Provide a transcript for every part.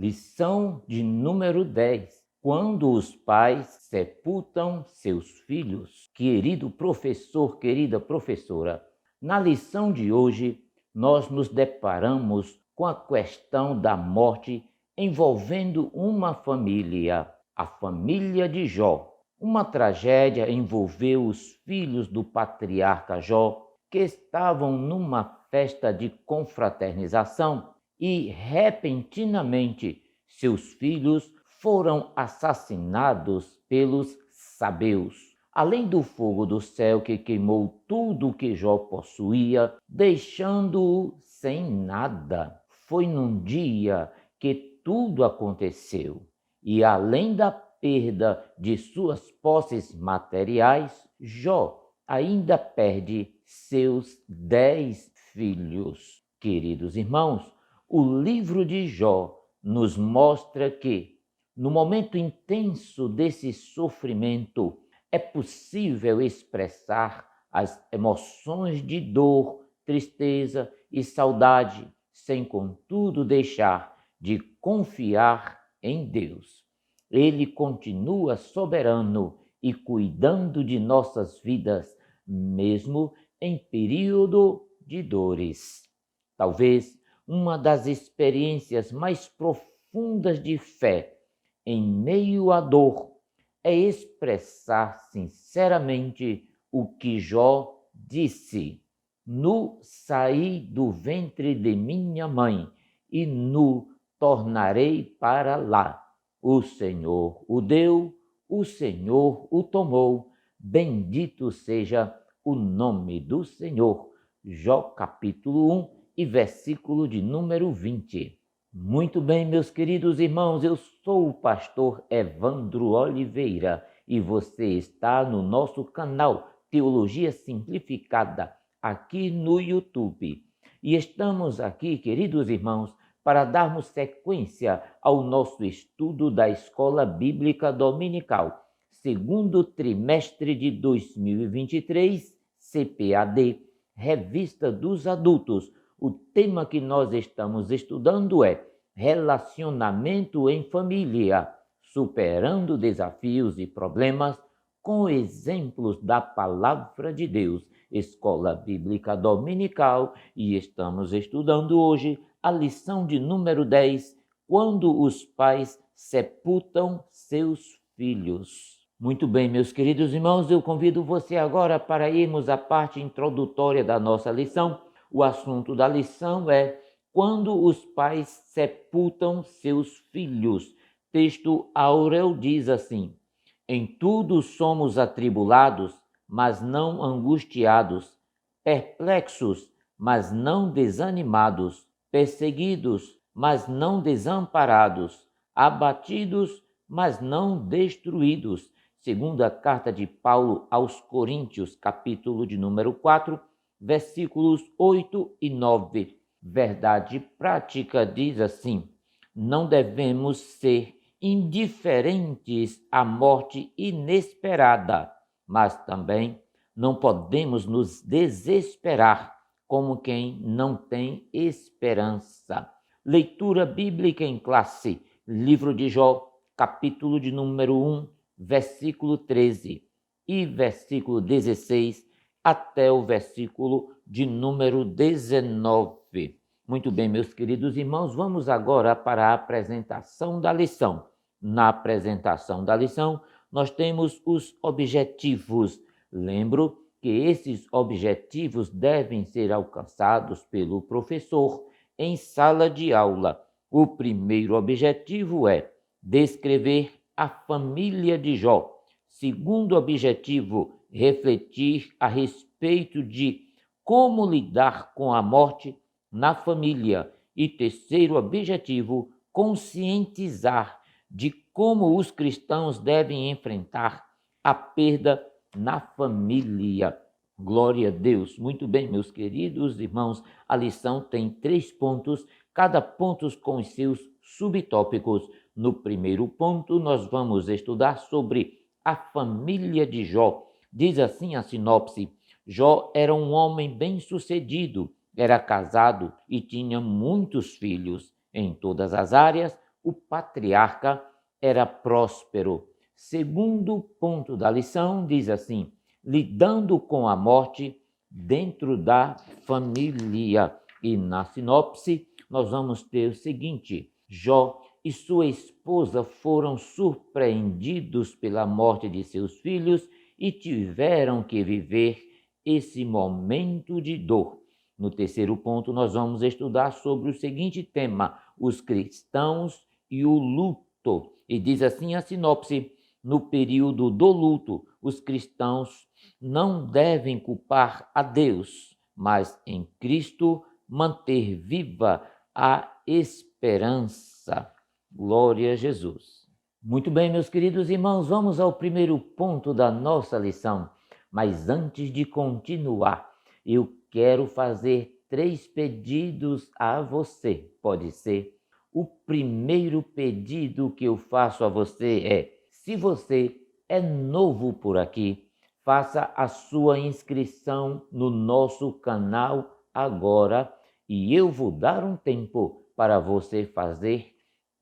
Lição de número 10. Quando os pais sepultam seus filhos. Querido professor, querida professora, na lição de hoje nós nos deparamos com a questão da morte envolvendo uma família, a família de Jó. Uma tragédia envolveu os filhos do patriarca Jó, que estavam numa festa de confraternização e, repentinamente, seus filhos foram assassinados pelos sabeus. Além do fogo do céu que queimou tudo o que Jó possuía, deixando-o sem nada. Foi num dia que tudo aconteceu. E além da perda de suas posses materiais, Jó ainda perde seus 10 filhos. Queridos irmãos, o livro de Jó nos mostra que, no momento intenso desse sofrimento, é possível expressar as emoções de dor, tristeza e saudade, sem contudo deixar de confiar em Deus. Ele continua soberano e cuidando de nossas vidas, mesmo em período de dores. Talvez uma das experiências mais profundas de fé em meio à dor é expressar sinceramente o que Jó disse: Nu saí do ventre de minha mãe e nu tornarei para lá. O Senhor o deu, o Senhor o tomou, bendito seja o nome do Senhor. Jó capítulo 1 e versículo de número 20. Muito bem, meus queridos irmãos, eu sou o pastor Evandro Oliveira e você está no nosso canal Teologia Simplificada, aqui no YouTube. E estamos aqui, queridos irmãos, para darmos sequência ao nosso estudo da Escola Bíblica Dominical, segundo trimestre de 2023, CPAD, Revista dos Adultos. O tema que nós estamos estudando é Relacionamento em Família, superando desafios e problemas com exemplos da Palavra de Deus, Escola Bíblica Dominical, e estamos estudando hoje a lição de número 10, quando os pais sepultam seus filhos. Muito bem, meus queridos irmãos, eu convido você agora para irmos à parte introdutória da nossa lição. O assunto da lição é quando os pais sepultam seus filhos. Texto áureo diz assim: Em tudo somos atribulados, mas não angustiados, perplexos, mas não desanimados, perseguidos, mas não desamparados, abatidos, mas não destruídos. Segunda carta de Paulo aos Coríntios, capítulo de número 4, versículos 8 e 9. Verdade prática diz assim: não devemos ser indiferentes à morte inesperada, mas também não podemos nos desesperar como quem não tem esperança. Leitura bíblica em classe, livro de Jó, capítulo de número 1, versículo 13 e versículo 16 até o versículo de número 19. Muito bem, meus queridos irmãos, vamos agora para a apresentação da lição. Na apresentação da lição, nós temos os objetivos. Lembro que esses objetivos devem ser alcançados pelo professor em sala de aula. O primeiro objetivo é descrever a família de Jó. Segundo objetivo, refletir a respeito de como lidar com a morte na família. E terceiro objetivo, conscientizar de como os cristãos devem enfrentar a perda na família. Glória a Deus. Muito bem, meus queridos irmãos, a lição tem 3 pontos, cada ponto com os seus subtópicos. No primeiro ponto, nós vamos estudar sobre a família de Jó. Diz assim a sinopse: Jó era um homem bem-sucedido, era casado e tinha muitos filhos. Em todas as áreas, o patriarca era próspero. Segundo ponto da lição diz assim: lidando com a morte dentro da família. E na sinopse nós vamos ter o seguinte: Jó e sua esposa foram surpreendidos pela morte de seus filhos e tiveram que viver esse momento de dor. No terceiro ponto, nós vamos estudar sobre o seguinte tema: os cristãos e o luto. E diz assim a sinopse: no período do luto, os cristãos não devem culpar a Deus, mas em Cristo manter viva a esperança. Glória a Jesus. Muito bem, meus queridos irmãos, vamos ao primeiro ponto da nossa lição. Mas antes de continuar, eu quero fazer 3 pedidos a você. Pode ser? O primeiro pedido que eu faço a você é: se você é novo por aqui, faça a sua inscrição no nosso canal agora e eu vou dar um tempo para você fazer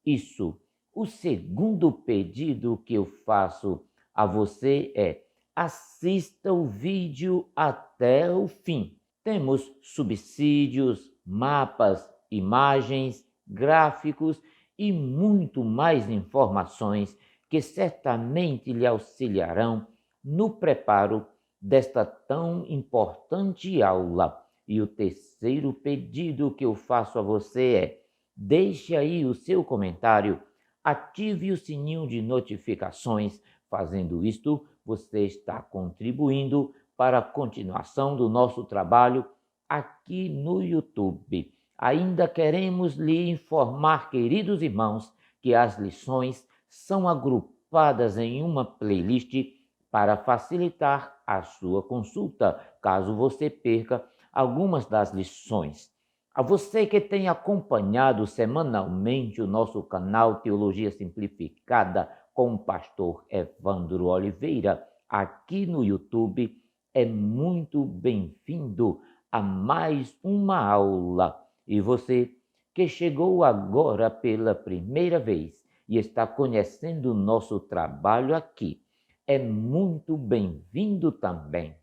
isso. O segundo pedido que eu faço a você é: assista o vídeo até o fim. Temos subsídios, mapas, imagens, gráficos e muito mais informações que certamente lhe auxiliarão no preparo desta tão importante aula. E o terceiro pedido que eu faço a você é: deixe aí o seu comentário, ative o sininho de notificações. Fazendo isto, você está contribuindo para a continuação do nosso trabalho aqui no YouTube. Ainda queremos lhe informar, queridos irmãos, que as lições são agrupadas em uma playlist para facilitar a sua consulta, caso você perca algumas das lições. A você que tem acompanhado semanalmente o nosso canal Teologia Simplificada com o pastor Evandro Oliveira, aqui no YouTube, é muito bem-vindo a mais uma aula. E você que chegou agora pela primeira vez e está conhecendo o nosso trabalho aqui, é muito bem-vindo também.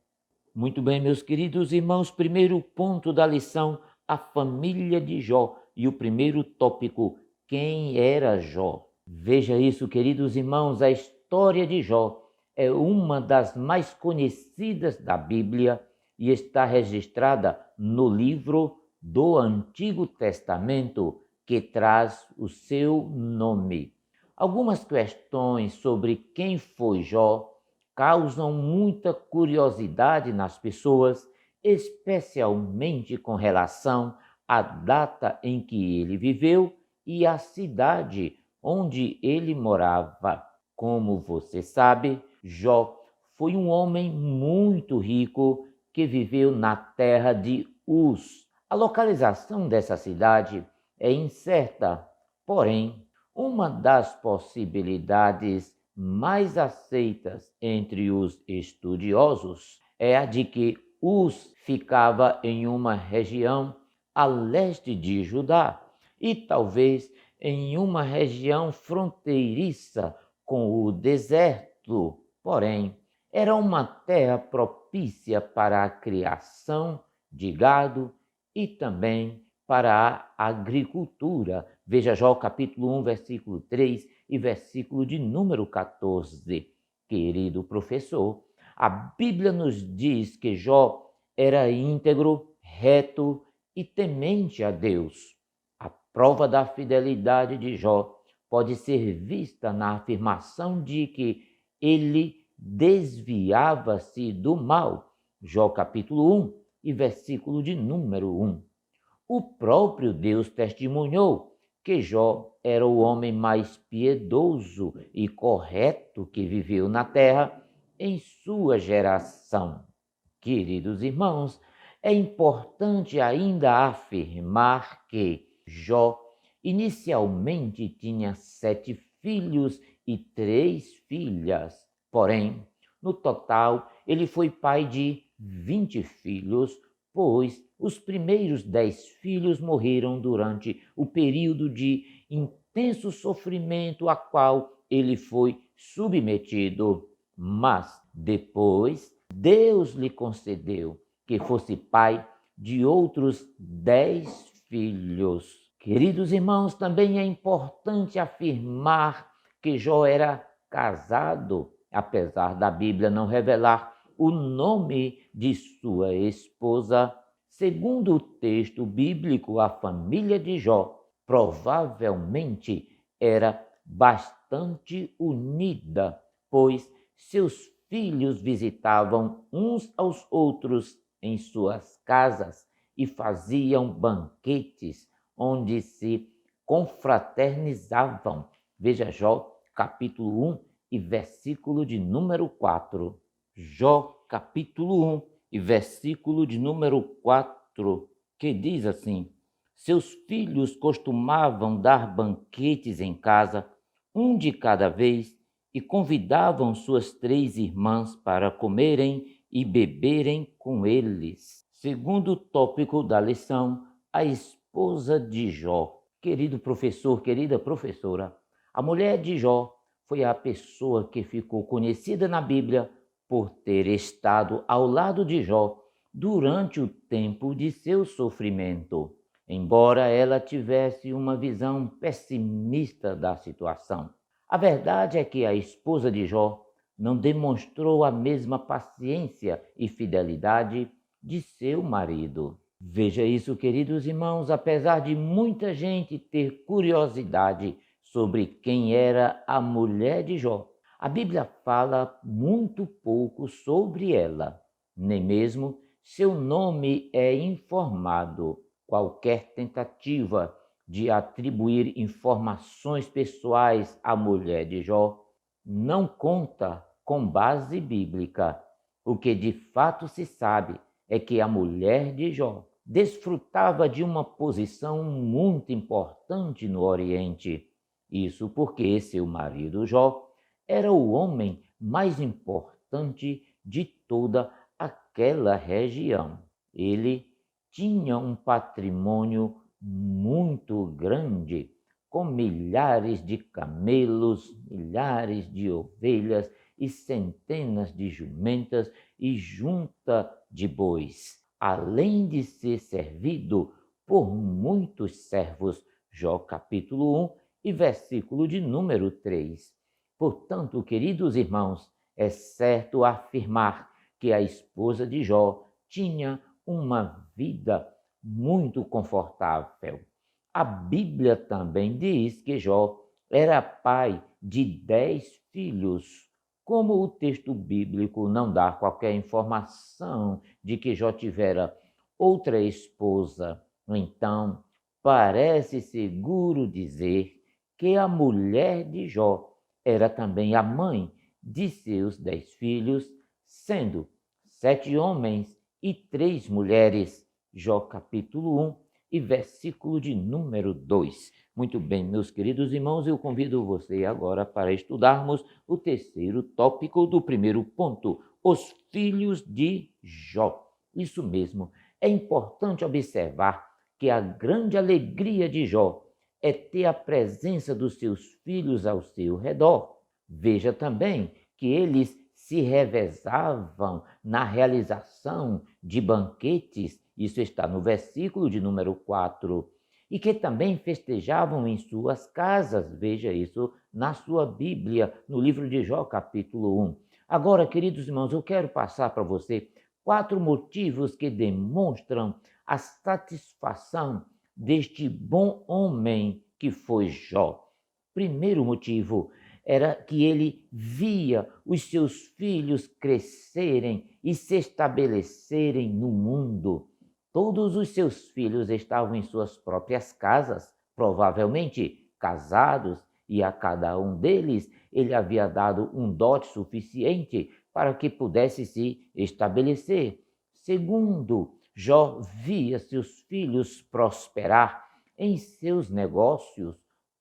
Muito bem, meus queridos irmãos, primeiro ponto da lição: a família de Jó. E o primeiro tópico: quem era Jó? Veja isso, queridos irmãos, a história de Jó é uma das mais conhecidas da Bíblia e está registrada no livro do Antigo Testamento, que traz o seu nome. Algumas questões sobre quem foi Jó causam muita curiosidade nas pessoas, especialmente com relação à data em que ele viveu e à cidade onde ele morava. Como você sabe, Jó foi um homem muito rico que viveu na terra de Uz. A localização dessa cidade é incerta, porém, uma das possibilidades mais aceitas entre os estudiosos é a de que Uz ficava em uma região a leste de Judá e talvez em uma região fronteiriça com o deserto. Porém, era uma terra propícia para a criação de gado e também para a agricultura. Veja Jó capítulo 1, versículo 3 e versículo de número 14. Querido professor, a Bíblia nos diz que Jó era íntegro, reto e temente a Deus. A prova da fidelidade de Jó pode ser vista na afirmação de que ele desviava-se do mal. Jó capítulo 1 e versículo de número 1. O próprio Deus testemunhou que Jó era o homem mais piedoso e correto que viveu na terra em sua geração. Queridos irmãos, é importante ainda afirmar que Jó inicialmente tinha 7 filhos e 3 filhas. Porém, no total, ele foi pai de 20 filhos, pois os primeiros 10 filhos morreram durante o período de intenso sofrimento a qual ele foi submetido. Mas depois Deus lhe concedeu que fosse pai de outros 10 filhos. Queridos irmãos, também é importante afirmar que Jó era casado, apesar da Bíblia não revelar o nome de sua esposa. Segundo o texto bíblico, a família de Jó provavelmente era bastante unida, pois seus filhos visitavam uns aos outros em suas casas e faziam banquetes onde se confraternizavam. Veja Jó, capítulo 1 e versículo de número 4. Jó, capítulo 1 e versículo de número 4, que diz assim: seus filhos costumavam dar banquetes em casa, um de cada vez, e convidavam suas 3 irmãs para comerem e beberem com eles. Segundo tópico da lição, a esposa de Jó. Querido professor, querida professora, a mulher de Jó foi a pessoa que ficou conhecida na Bíblia por ter estado ao lado de Jó durante o tempo de seu sofrimento. Embora ela tivesse uma visão pessimista da situação, a verdade é que a esposa de Jó não demonstrou a mesma paciência e fidelidade de seu marido. Veja isso, queridos irmãos, apesar de muita gente ter curiosidade sobre quem era a mulher de Jó, a Bíblia fala muito pouco sobre ela, nem mesmo seu nome é informado. Qualquer tentativa de atribuir informações pessoais à mulher de Jó não conta com base bíblica. O que de fato se sabe é que a mulher de Jó desfrutava de uma posição muito importante no Oriente. Isso porque seu marido Jó era o homem mais importante de toda aquela região. Ele tinha um patrimônio muito grande, com milhares de camelos, milhares de ovelhas e centenas de jumentas e junta de bois, além de ser servido por muitos servos. Jó capítulo 1 e versículo de número 3. Portanto, queridos irmãos, é certo afirmar que a esposa de Jó tinha uma vida muito confortável. A Bíblia também diz que Jó era pai de 10 filhos. Como o texto bíblico não dá qualquer informação de que Jó tivera outra esposa, então parece seguro dizer que a mulher de Jó era também a mãe de seus 10 filhos, sendo 7 homens e 3 mulheres. Jó capítulo 1 e versículo de número 2. Muito bem, meus queridos irmãos, eu convido você agora para estudarmos o terceiro tópico do primeiro ponto, os filhos de Jó. Isso mesmo, é importante observar que a grande alegria de Jó é ter a presença dos seus filhos ao seu redor. Veja também que eles se revezavam na realização de banquetes, isso está no versículo de número 4, e que também festejavam em suas casas, veja isso na sua Bíblia, no livro de Jó, capítulo 1. Agora, queridos irmãos, eu quero passar para você 4 motivos que demonstram a satisfação deste bom homem que foi Jó. Primeiro motivo era que ele via os seus filhos crescerem e se estabelecerem no mundo. Todos os seus filhos estavam em suas próprias casas, provavelmente casados, e a cada um deles ele havia dado um dote suficiente para que pudesse se estabelecer. Segundo, Jó via seus filhos prosperar em seus negócios,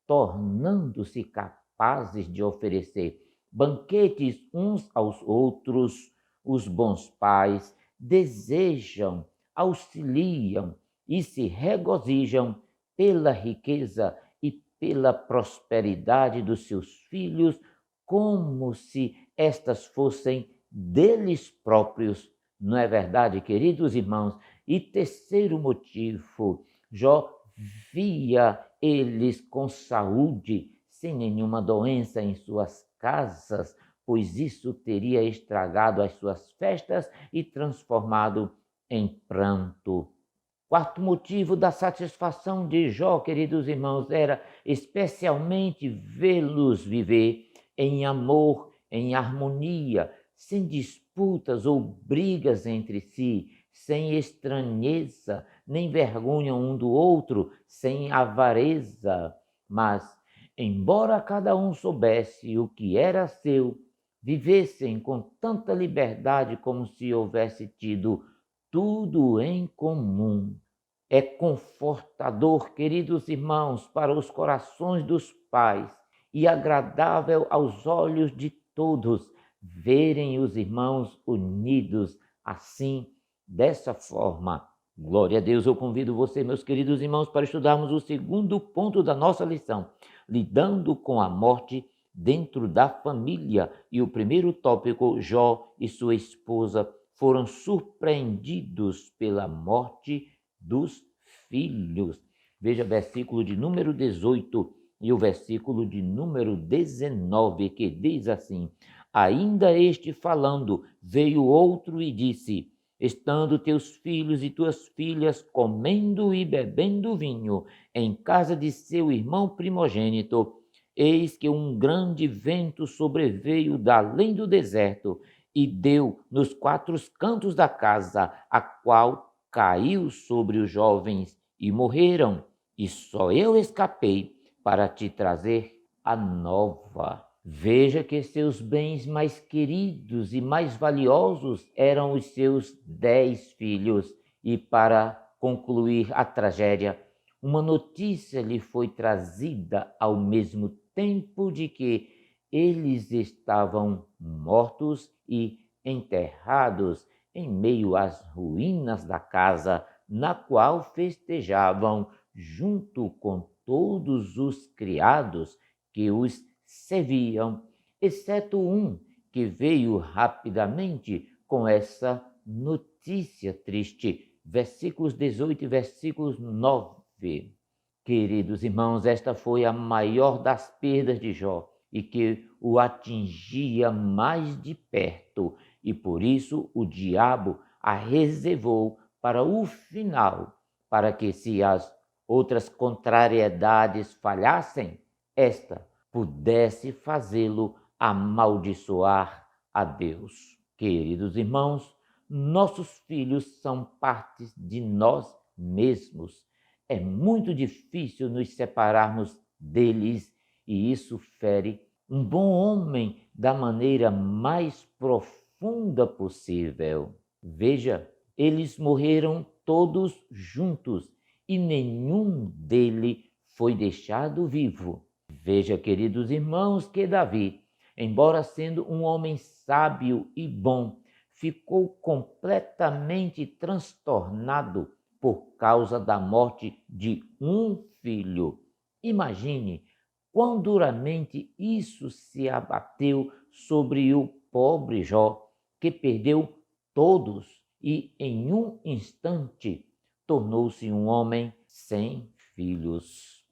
tornando-se capazes de oferecer banquetes uns aos outros. Os bons pais desejam, auxiliam e se regozijam pela riqueza e pela prosperidade dos seus filhos, como se estas fossem deles próprios. Não é verdade, queridos irmãos? E terceiro motivo, Jó via eles com saúde, sem nenhuma doença em suas casas, pois isso teria estragado as suas festas e transformado em pranto. Quarto motivo da satisfação de Jó, queridos irmãos, era especialmente vê-los viver em amor, em harmonia, sem disputas ou brigas entre si, sem estranheza, nem vergonha um do outro, sem avareza. Mas, embora cada um soubesse o que era seu, vivessem com tanta liberdade como se houvesse tido tudo em comum. É confortador, queridos irmãos, para os corações dos pais e agradável aos olhos de todos verem os irmãos unidos assim, dessa forma. Glória a Deus, eu convido você, meus queridos irmãos, para estudarmos o segundo ponto da nossa lição, lidando com a morte dentro da família. E o primeiro tópico, Jó e sua esposa foram surpreendidos pela morte dos filhos. Veja o versículo de número 18 e o versículo de número 19, que diz assim: ainda este falando, veio outro e disse: estando teus filhos e tuas filhas comendo e bebendo vinho em casa de seu irmão primogênito, eis que um grande vento sobreveio da além do deserto e deu nos quatro cantos da casa, a qual caiu sobre os jovens e morreram, e só eu escapei para te trazer a nova. Veja que seus bens mais queridos e mais valiosos eram os seus 10 filhos. E para concluir a tragédia, uma notícia lhe foi trazida ao mesmo tempo de que eles estavam mortos e enterrados em meio às ruínas da casa, na qual festejavam junto com todos os criados que os serviam, exceto um que veio rapidamente com essa notícia triste. Versículos 18 e versículos 9. Queridos irmãos, esta foi a maior das perdas de Jó e que o atingia mais de perto, e por isso o diabo a reservou para o final, para que, se as outras contrariedades falhassem, esta pudesse fazê-lo amaldiçoar a Deus. Queridos irmãos, nossos filhos são partes de nós mesmos. É muito difícil nos separarmos deles e isso fere um bom homem da maneira mais profunda possível. Veja, eles morreram todos juntos e nenhum deles foi deixado vivo. Veja, queridos irmãos, que Davi, embora sendo um homem sábio e bom, ficou completamente transtornado por causa da morte de um filho. Imagine quão duramente isso se abateu sobre o pobre Jó, que perdeu todos e em um instante tornou-se um homem sem filhos.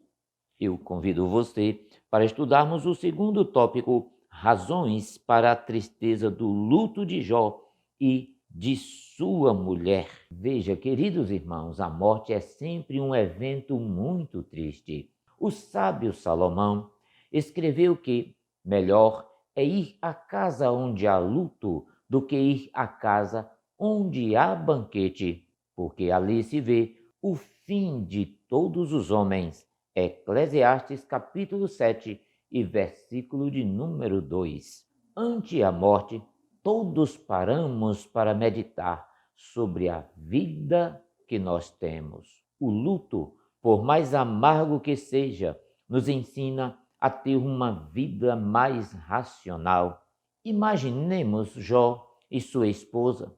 Eu convido você para estudarmos o segundo tópico, razões para a tristeza do luto de Jó e de sua mulher. Veja, queridos irmãos, a morte é sempre um evento muito triste. O sábio Salomão escreveu que melhor é ir à casa onde há luto do que ir à casa onde há banquete, porque ali se vê o fim de todos os homens. Eclesiastes capítulo 7 e versículo de número 2. Ante a morte, todos paramos para meditar sobre a vida que nós temos. O luto, por mais amargo que seja, nos ensina a ter uma vida mais racional. Imaginemos Jó e sua esposa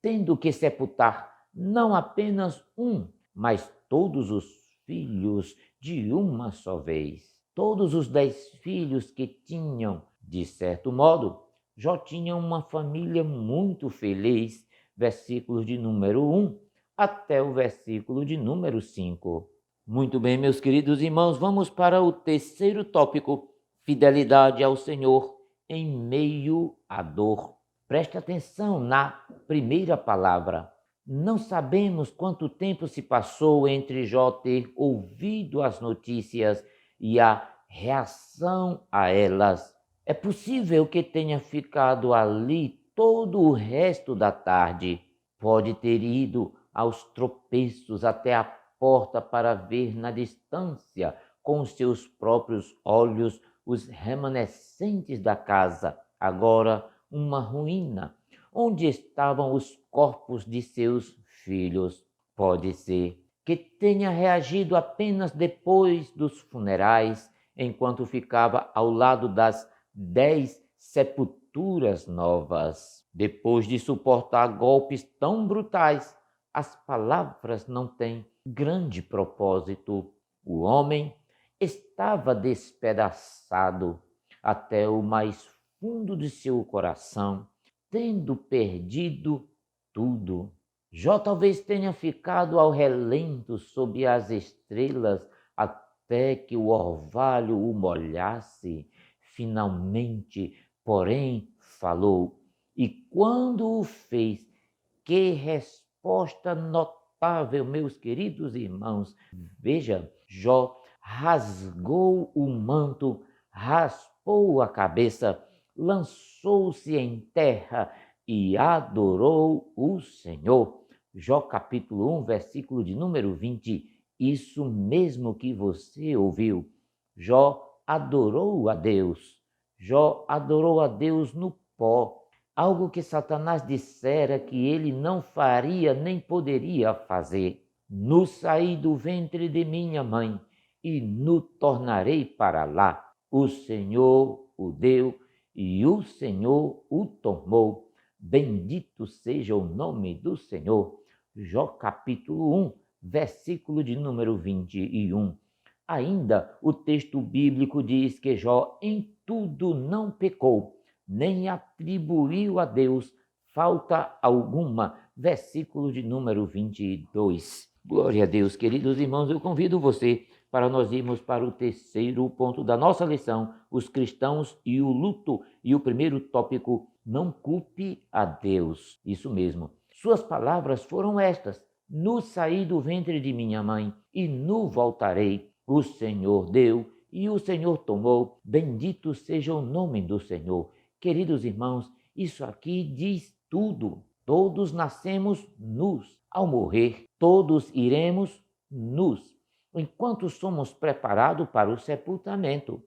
tendo que sepultar não apenas um, mas todos os filhos de uma só vez. todos os 10 filhos que tinham. De certo modo, Jó tinha uma família muito feliz, versículos de número 1 até o versículo de número 5. Muito bem, meus queridos irmãos, vamos para o terceiro tópico, fidelidade ao Senhor em meio à dor. Preste atenção na primeira palavra. Não sabemos quanto tempo se passou entre Jó ter ouvido as notícias e a reação a elas. É possível que tenha ficado ali todo o resto da tarde. Pode ter ido aos tropeços até a porta para ver na distância, com seus próprios olhos, os remanescentes da casa, agora uma ruína, onde estavam os corpos de seus filhos. Pode ser que tenha reagido apenas depois dos funerais, enquanto ficava ao lado das 10 sepulturas novas. Depois de suportar golpes tão brutais, as palavras não têm grande propósito. O homem estava despedaçado até o mais fundo de seu coração, tendo perdido tudo. Jó talvez tenha ficado ao relento sob as estrelas até que o orvalho o molhasse. Finalmente, porém, falou. E quando o fez, que resposta notável, meus queridos irmãos. Veja, Jó rasgou o manto, raspou a cabeça, lançou-se em terra e adorou o Senhor. Jó capítulo 1, versículo de número 20. Isso mesmo que você ouviu. Jó adorou a Deus. Jó adorou a Deus no pó, algo que Satanás dissera que ele não faria nem poderia fazer. No saí do ventre de minha mãe e no tornarei para lá. O Senhor o deu e o Senhor o tomou. Bendito seja o nome do Senhor. Jó capítulo 1, versículo de número 21. Ainda o texto bíblico diz que Jó em tudo não pecou, nem atribuiu a Deus falta alguma. Versículo de número 22. Glória a Deus, queridos irmãos, eu convido você para nós irmos para o terceiro ponto da nossa lição, os cristãos e o luto. E o primeiro tópico, não culpe a Deus. Isso mesmo. Suas palavras foram estas: no saí do ventre de minha mãe e no voltarei. O Senhor deu e o Senhor tomou. Bendito seja o nome do Senhor. Queridos irmãos, isso aqui diz tudo. Todos nascemos nus. Ao morrer, todos iremos nus, enquanto somos preparados para o sepultamento.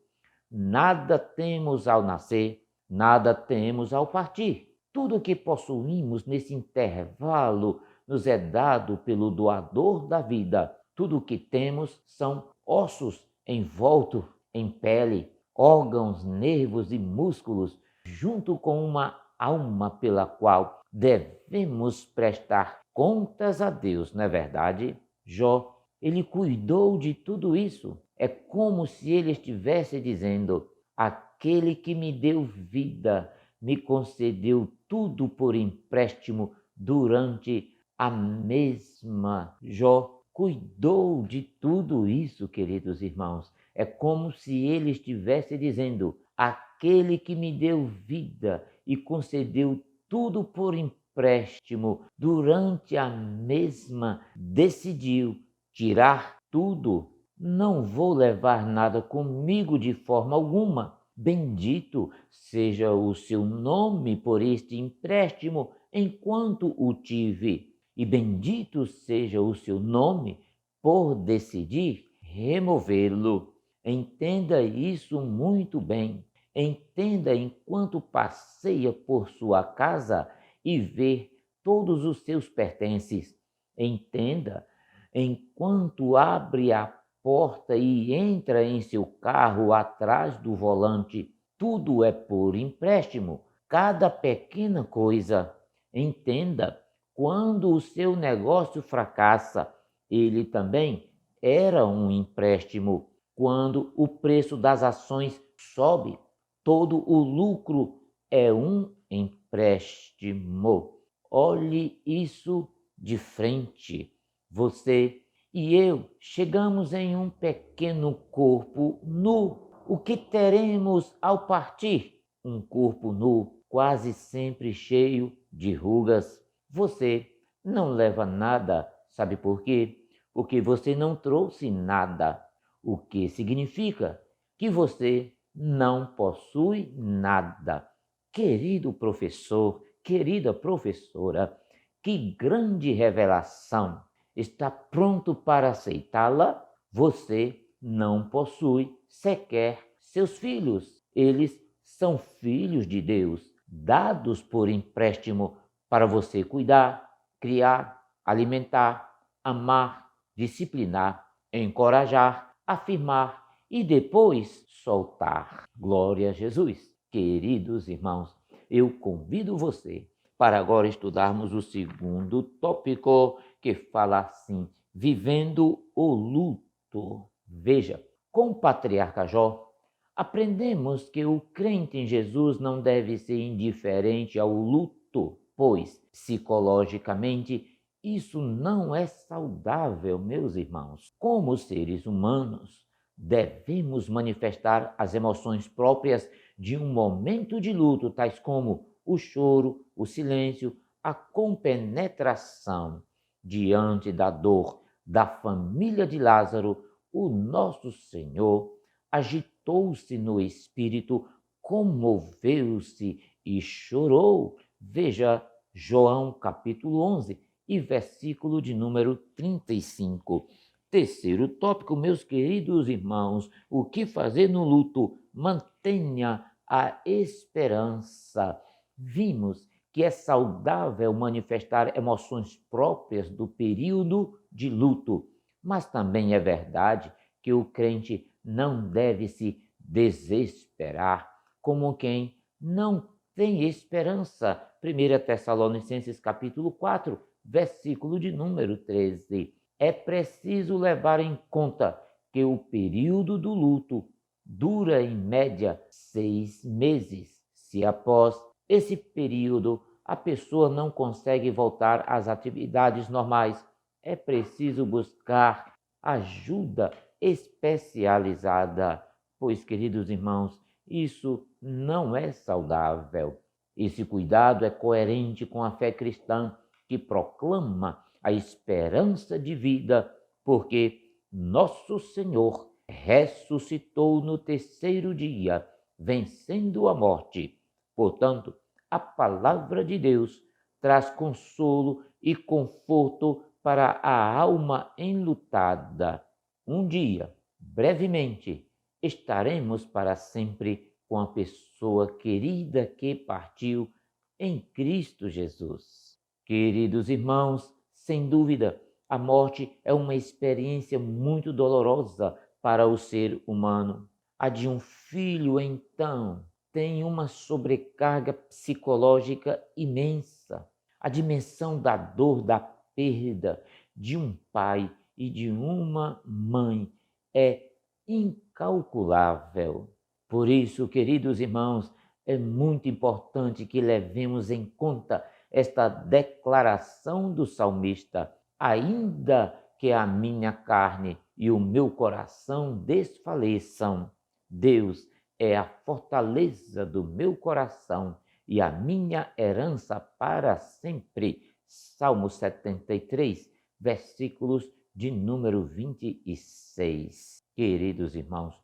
Nada temos ao nascer, nada temos ao partir. Tudo o que possuímos nesse intervalo nos é dado pelo doador da vida. Tudo o que temos são ossos envoltos em pele, órgãos, nervos e músculos, junto com uma alma pela qual devemos prestar contas a Deus, não é verdade? Jó, ele cuidou de tudo isso. É como se ele estivesse dizendo: aquele que me deu vida, me concedeu tudo por empréstimo durante a mesma. Jó cuidou de tudo isso, queridos irmãos. É como se ele estivesse dizendo: aquele que me deu vida e concedeu tudo por empréstimo durante a mesma, decidiu tirar tudo. Não vou levar nada comigo de forma alguma. Bendito seja o seu nome por este empréstimo enquanto o tive, e bendito seja o seu nome por decidir removê-lo. Entenda isso muito bem. Entenda enquanto passeia por sua casa e vê todos os seus pertences. Entenda enquanto abre a porta e entra em seu carro atrás do volante. Tudo é por empréstimo, cada pequena coisa. Entenda, quando o seu negócio fracassa, ele também era um empréstimo. quando o preço das ações sobe, todo o lucro é um empréstimo. Olhe isso de frente. Você e eu chegamos em um pequeno corpo nu. O que teremos ao partir? Um corpo nu, quase sempre cheio de rugas. Você não leva nada, sabe por quê? Porque você não trouxe nada. O que significa que você não possui nada. Querido professor, querida professora, que grande revelação! Está pronto para aceitá-la? Você não possui sequer seus filhos. Eles são filhos de Deus, dados por empréstimo para você cuidar, criar, alimentar, amar, disciplinar, encorajar, afirmar e depois soltar. Glória a Jesus. Queridos irmãos, eu convido você para agora estudarmos o segundo tópico, que fala assim: vivendo o luto. Veja, com o patriarca Jó, aprendemos que o crente em Jesus não deve ser indiferente ao luto, pois, psicologicamente, isso não é saudável, meus irmãos. Como seres humanos, devemos manifestar as emoções próprias de um momento de luto, tais como o choro, o silêncio, a compenetração. Diante da dor da família de Lázaro, o nosso Senhor agitou-se no espírito, comoveu-se e chorou. Veja João capítulo 11 e versículo de número 35. Terceiro tópico, meus queridos irmãos, o que fazer no luto? Mantenha a esperança. Vimos que é saudável manifestar emoções próprias do período de luto, mas também é verdade que o crente não deve se desesperar como quem não tem esperança. 1 Tessalonicenses capítulo 4, versículo de número 13. É preciso levar em conta que o período do luto dura em média 6 meses. Se após esse período a pessoa não consegue voltar às atividades normais, é preciso buscar ajuda especializada, pois, queridos irmãos, isso não é saudável. Esse cuidado é coerente com a fé cristã, que proclama a esperança de vida, porque nosso Senhor ressuscitou no terceiro dia, vencendo a morte. Portanto, a palavra de Deus traz consolo e conforto para a alma enlutada. Um dia, brevemente, estaremos para sempre com a pessoa querida que partiu em Cristo Jesus. Queridos irmãos, sem dúvida, a morte é uma experiência muito dolorosa para o ser humano. A de um filho, então, tem uma sobrecarga psicológica imensa. A dimensão da dor, da perda de um pai e de uma mãe é incalculável. Por isso, queridos irmãos, é muito importante que levemos em conta esta declaração do salmista: ainda que a minha carne e o meu coração desfaleçam, Deus é a fortaleza do meu coração e a minha herança para sempre. Salmo 73, versículos de número 26. Queridos irmãos,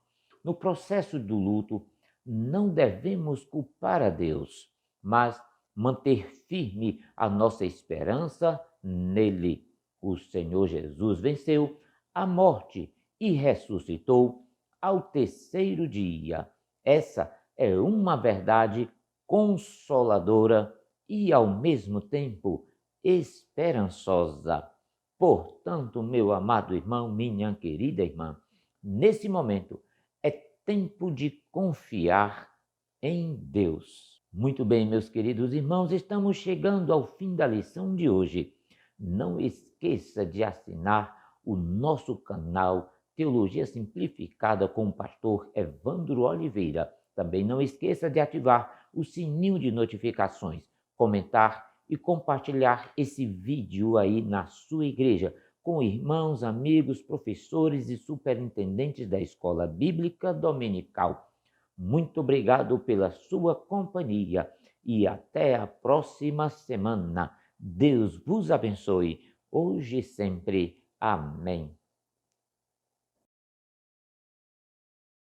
no processo do luto, não devemos culpar a Deus, mas manter firme a nossa esperança nele. O Senhor Jesus venceu a morte e ressuscitou ao terceiro dia. Essa é uma verdade consoladora e, ao mesmo tempo, esperançosa. Portanto, meu amado irmão, minha querida irmã, nesse momento é tempo de confiar em Deus. Muito bem, meus queridos irmãos, estamos chegando ao fim da lição de hoje. Não esqueça de assinar o nosso canal Teologia Simplificada com o pastor Evandro Oliveira. Também não esqueça de ativar o sininho de notificações, comentar e compartilhar esse vídeo aí na sua igreja com irmãos, amigos, professores e superintendentes da Escola Bíblica Dominical. Muito obrigado pela sua companhia e até a próxima semana. Deus vos abençoe, hoje e sempre. Amém.